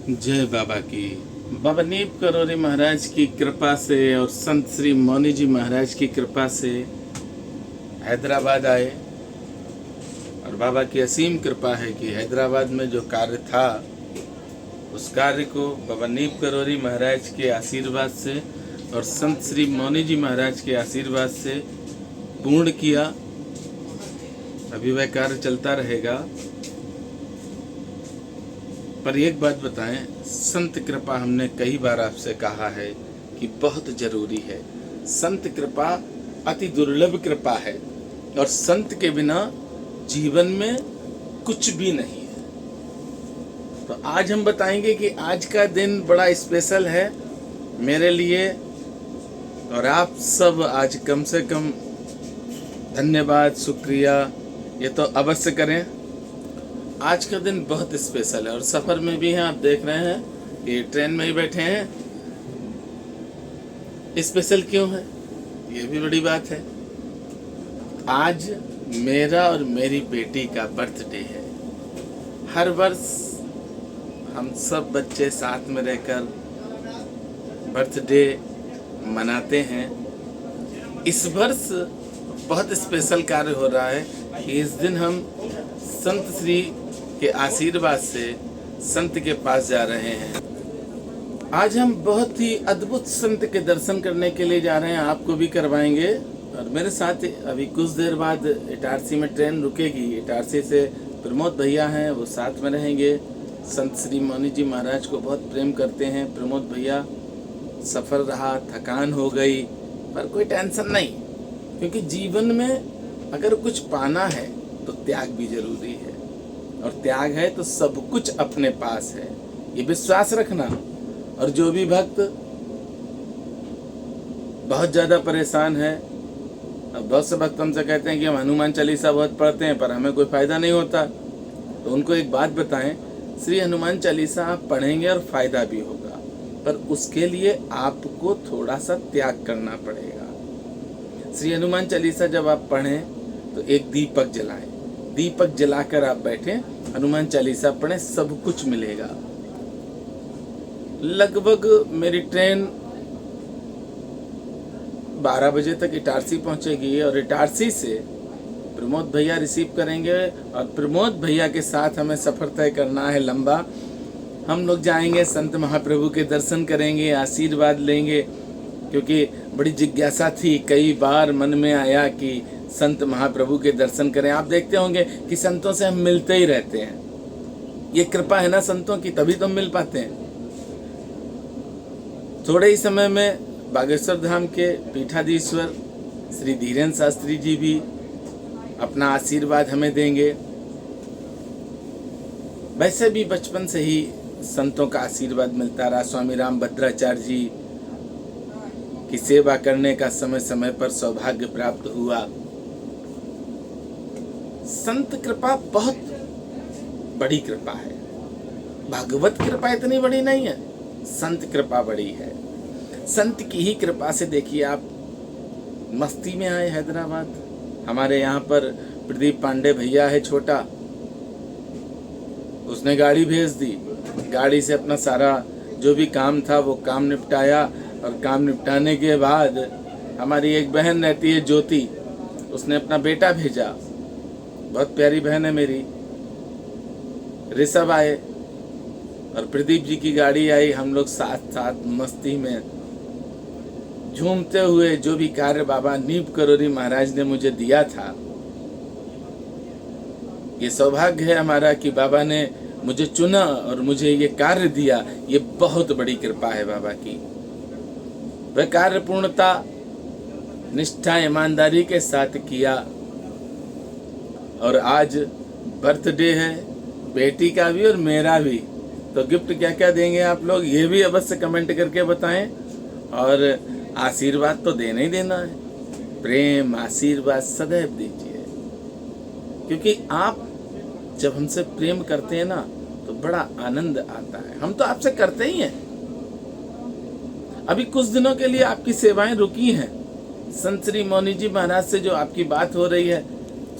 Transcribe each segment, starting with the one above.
जय बाबा की। बाबा नीप करोरी महाराज की कृपा से और संत श्री मौनी जी महाराज की कृपा से हैदराबाद आए और बाबा की असीम कृपा है कि हैदराबाद में जो कार्य था उस कार्य को बाबा नीप करोरी महाराज के आशीर्वाद से और संत श्री मौनी जी महाराज के आशीर्वाद से पूर्ण किया। अभी वह कार्य चलता रहेगा। पर एक बात बताएं, संत कृपा हमने कई बार आपसे कहा है कि बहुत जरूरी है। संत कृपा अति दुर्लभ कृपा है और संत के बिना जीवन में कुछ भी नहीं है। तो आज हम बताएंगे कि आज का दिन बड़ा स्पेशल है मेरे लिए और आप सब आज कम से कम धन्यवाद शुक्रिया ये तो अवश्य करें। आज का दिन बहुत स्पेशल है और सफ़र में भी हैं, आप देख रहे हैं कि ट्रेन में ही बैठे हैं। स्पेशल क्यों है ये भी बड़ी बात है। आज मेरा और मेरी बेटी का बर्थडे है। हर वर्ष हम सब बच्चे साथ में रहकर बर्थडे मनाते हैं। इस वर्ष बहुत स्पेशल कार्य हो रहा है कि इस दिन हम संत श्री के आशीर्वाद से संत के पास जा रहे हैं। आज हम बहुत ही अद्भुत संत के दर्शन करने के लिए जा रहे हैं, आपको भी करवाएंगे। और मेरे साथ अभी कुछ देर बाद इटारसी में ट्रेन रुकेगी। इटारसी से प्रमोद भैया हैं, वो साथ में रहेंगे। संत श्री मौनी जी महाराज को बहुत प्रेम करते हैं प्रमोद भैया। सफ़र रहा, थकान हो गई, पर कोई टेंशन नहीं, क्योंकि जीवन में अगर कुछ पाना है तो त्याग भी जरूरी है और त्याग है तो सब कुछ अपने पास है, ये विश्वास रखना। और जो भी भक्त बहुत ज़्यादा परेशान है, अब बहुत से भक्त हमसे कहते हैं कि हम हनुमान चालीसा बहुत पढ़ते हैं पर हमें कोई फ़ायदा नहीं होता, तो उनको एक बात बताएं, श्री हनुमान चालीसा आप पढ़ेंगे और फ़ायदा भी होगा, पर उसके लिए आपको थोड़ा सा त्याग करना पड़ेगा। श्री हनुमान चालीसा जब आप पढ़ें तो एक दीपक जलाएं, दीपक जलाकर आप बैठें, हनुमान चालीसा पढ़ें, सब कुछ मिलेगा। लगभग मेरी ट्रेन 12 बजे तक इटारसी पहुंचेगी और इटारसी से प्रमोद भैया रिसीव करेंगे और प्रमोद भैया के साथ हमें सफ़र तय करना है लंबा। हम लोग जाएंगे, संत महाप्रभु के दर्शन करेंगे, आशीर्वाद लेंगे, क्योंकि बड़ी जिज्ञासा थी। कई बार मन में आया कि संत महाप्रभु के दर्शन करें। आप देखते होंगे कि संतों से हम मिलते ही रहते हैं, ये कृपा है ना संतों की, तभी तो मिल पाते हैं। थोड़े ही समय में बागेश्वर धाम के पीठाधीश्वर श्री धीरेन्द्र शास्त्री जी भी अपना आशीर्वाद हमें देंगे। वैसे भी बचपन से ही संतों का आशीर्वाद मिलता रहा। स्वामी राम भद्राचार्य जी की सेवा करने का समय समय पर सौभाग्य प्राप्त हुआ। संत कृपा बहुत बड़ी कृपा है। भगवत कृपा इतनी बड़ी नहीं है, संत कृपा बड़ी है। संत की ही कृपा से देखिए आप मस्ती में आए हैदराबाद। हमारे यहाँ पर प्रदीप पांडे भैया है छोटा, उसने गाड़ी भेज दी, गाड़ी से अपना सारा जो भी काम था वो काम निपटाया। और काम निपटाने के बाद हमारी एक बहन रहती है ज्योति, उसने अपना बेटा भेजा, बहुत प्यारी बहन है मेरी। ऋषभ आए और प्रदीप जी की गाड़ी आई। हम लोग साथ साथ मस्ती में झूमते हुए जो भी कार्य बाबा नीप करोरी महाराज ने मुझे दिया था, ये सौभाग्य है हमारा कि बाबा ने मुझे चुना और मुझे ये कार्य दिया। ये बहुत बड़ी कृपा है बाबा की। वह कार्य पूर्णता निष्ठा ईमानदारी के साथ किया और आज बर्थडे है बेटी का भी और मेरा भी। तो गिफ्ट क्या क्या देंगे आप लोग ये भी अवश्य कमेंट करके बताएं और आशीर्वाद तो देना ही देना है। प्रेम आशीर्वाद सदैव दीजिए, क्योंकि आप जब हमसे प्रेम करते हैं ना तो बड़ा आनंद आता है। हम तो आपसे करते ही हैं। अभी कुछ दिनों के लिए आपकी सेवाएं रुकी हैं। संत श्री मौनी जी महाराज से जो आपकी बात हो रही है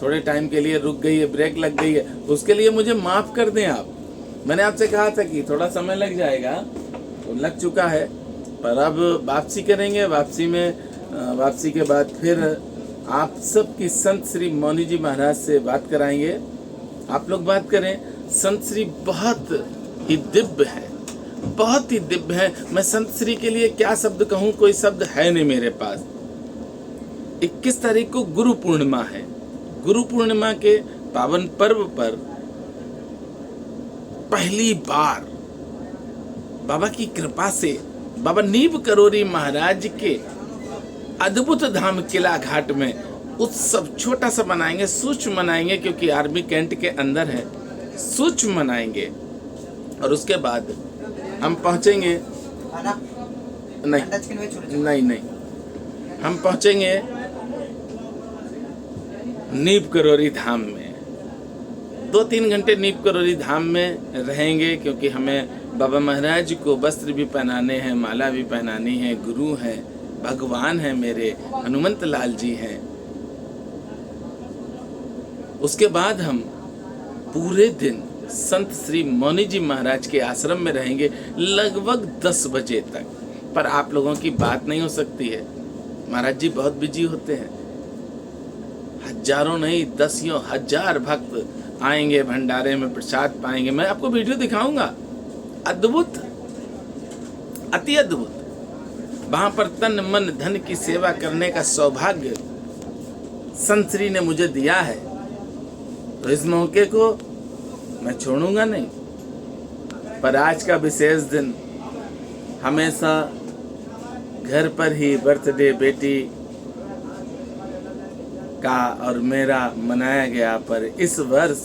थोड़े टाइम के लिए रुक गई है, ब्रेक लग गई है, उसके लिए मुझे माफ कर दें आप। मैंने आपसे कहा था कि थोड़ा समय लग जाएगा, तो लग चुका है, पर अब वापसी करेंगे। वापसी के बाद फिर आप सबकी संत श्री मौनी जी महाराज से बात कराएंगे। आप लोग बात करें। संत श्री बहुत ही दिव्य है, बहुत ही दिव्य है। मैं संत श्री के लिए क्या शब्द कहूँ, कोई शब्द है नहीं मेरे पास। 21 तारीख को गुरु पूर्णिमा है। गुरु पूर्णिमा के पावन पर्व पर पहली बार बाबा की कृपा से बाबा नीब करोरी महाराज के अद्भुत धाम किला घाट में उत्सव छोटा सा मनाएंगे, सूक्ष्म मनाएंगे, क्योंकि आर्मी कैंट के अंदर है, सूक्ष्म मनाएंगे। और उसके बाद हम पहुंचेंगे, नहीं, हम पहुंचेंगे नीब करोरी धाम में। 2-3 घंटे नीब करोरी धाम में रहेंगे, क्योंकि हमें बाबा महाराज को वस्त्र भी पहनाने हैं, माला भी पहनानी है। गुरु हैं, भगवान हैं, मेरे हनुमंत लाल जी हैं। उसके बाद हम पूरे दिन संत श्री मौनी जी महाराज के आश्रम में रहेंगे लगभग 10 बजे तक। पर आप लोगों की बात नहीं हो सकती है, महाराज जी बहुत बिजी होते हैं। हजारों नहीं, 10,000 भक्त आएंगे, भंडारे में प्रसाद पाएंगे। मैं आपको वीडियो दिखाऊंगा, अद्भुत, अति अद्भुत। वहां पर तन मन धन की सेवा करने का सौभाग्य संत श्री ने मुझे दिया है, तो इस मौके को मैं छोड़ूंगा नहीं। पर आज का विशेष दिन हमेशा घर पर ही बर्थडे बेटी का और मेरा मनाया गया, पर इस वर्ष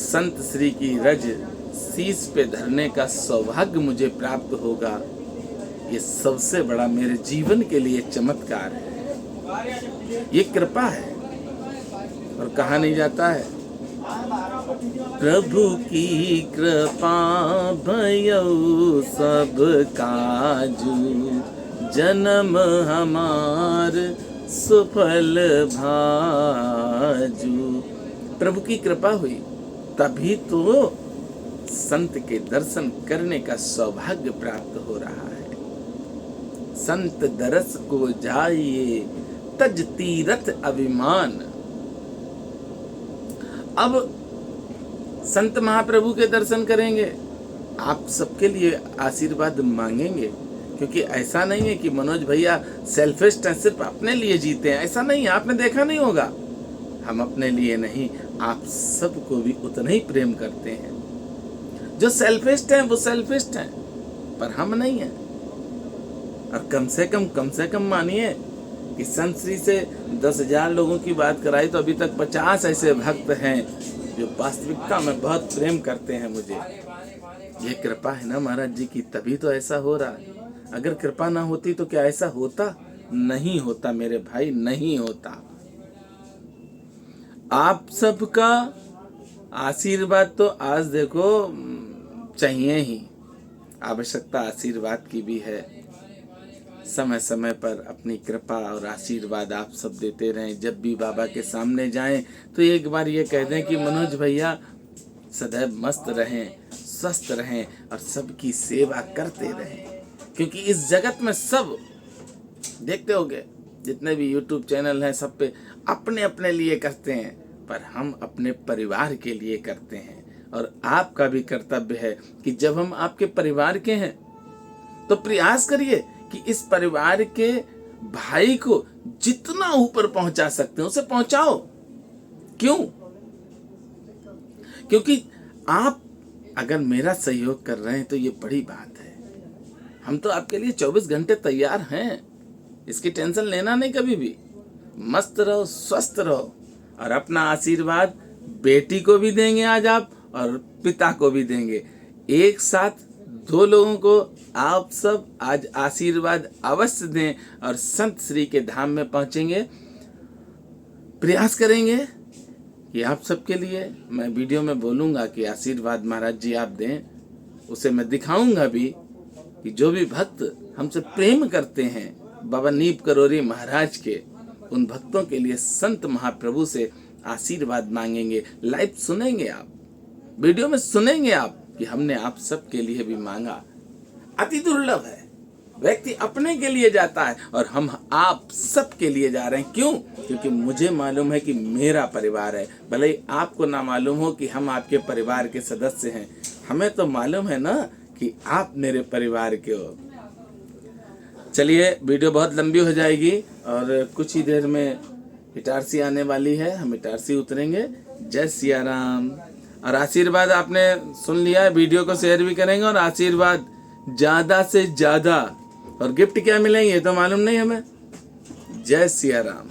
संत श्री की रज शीश पे धरने का सौभाग्य मुझे प्राप्त होगा। ये सबसे बड़ा मेरे जीवन के लिए चमत्कार है, ये कृपा है और कहा नहीं जाता है। प्रभु की कृपा भयउ सब काजू, जन्म हमार सुफल भाजू। प्रभु की कृपा हुई तभी तो संत के दर्शन करने का सौभाग्य प्राप्त हो रहा है। संत दरस को जाइए तज तीरथ अभिमान। अब संत महाप्रभु के दर्शन करेंगे, आप सबके लिए आशीर्वाद मांगेंगे, क्योंकि ऐसा नहीं है कि मनोज भैया सेल्फिश हैं, सिर्फ अपने लिए जीते हैं, ऐसा नहीं है। आपने देखा नहीं होगा, हम अपने लिए नहीं, आप सबको भी उतना ही प्रेम करते हैं। जो सेल्फिश हैं वो सेल्फिश हैं, पर हम नहीं हैं। और कम से कम मानिए कि संत श्री से 10,000 लोगों की बात कराई तो अभी तक 50 ऐसे भक्त हैं जो वास्तविकता में बहुत प्रेम करते हैं मुझे। ये कृपा है ना महाराज जी की, तभी तो ऐसा हो रहा है। अगर कृपा ना होती तो क्या ऐसा होता? नहीं होता मेरे भाई, नहीं होता। आप सबका आशीर्वाद तो आज देखो चाहिए ही, आवश्यकता आशीर्वाद की भी है। समय समय पर अपनी कृपा और आशीर्वाद आप सब देते रहें। जब भी बाबा के सामने जाएं तो एक बार ये कह दें कि मनोज भैया सदैव मस्त रहें, स्वस्थ रहें और सबकी सेवा करते रहें। क्योंकि इस जगत में सब देखते होंगे, जितने भी YouTube चैनल हैं सब पे अपने अपने लिए करते हैं, पर हम अपने परिवार के लिए करते हैं। और आपका भी कर्तव्य है कि जब हम आपके परिवार के हैं तो प्रयास करिए कि इस परिवार के भाई को जितना ऊपर पहुंचा सकते हैं उसे पहुंचाओ। क्यों? क्योंकि आप अगर मेरा सहयोग कर रहे हैं तो ये बड़ी बात है। हम तो आपके लिए 24 घंटे तैयार हैं, इसकी टेंशन लेना नहीं कभी भी। मस्त रहो, स्वस्थ रहो और अपना आशीर्वाद बेटी को भी देंगे आज आप और पिता को भी देंगे। एक साथ 2 लोगों को आप सब आज आशीर्वाद अवश्य दें और संत श्री के धाम में पहुंचेंगे। प्रयास करेंगे कि आप सबके लिए मैं वीडियो में बोलूंगा कि आशीर्वाद महाराज जी आप दें, उसे मैं दिखाऊंगा भी कि जो भी भक्त हमसे प्रेम करते हैं बाबा नीब करोरी महाराज के, उन भक्तों के लिए संत महाप्रभु से आशीर्वाद मांगेंगे। लाइव सुनेंगे आप, वीडियो में सुनेंगे आप कि हमने आप सबके लिए भी मांगा। अति दुर्लभ है, व्यक्ति अपने के लिए जाता है और हम आप सब के लिए जा रहे हैं। क्यों? क्योंकि मुझे मालूम है कि मेरा परिवार है। भले ही आपको ना मालूम हो कि हम आपके परिवार के सदस्य हैं, हमें तो मालूम है ना कि आप मेरे परिवार के हो। चलिए, वीडियो बहुत लंबी हो जाएगी और कुछ ही देर में इटारसी आने वाली है, हम इटारसी उतरेंगे। जय सिया राम। और आशीर्वाद आपने सुन लिया है, वीडियो को शेयर भी करेंगे और आशीर्वाद ज़्यादा से ज़्यादा। और गिफ्ट क्या मिलेंगे तो मालूम नहीं हमें। जय सिया राम।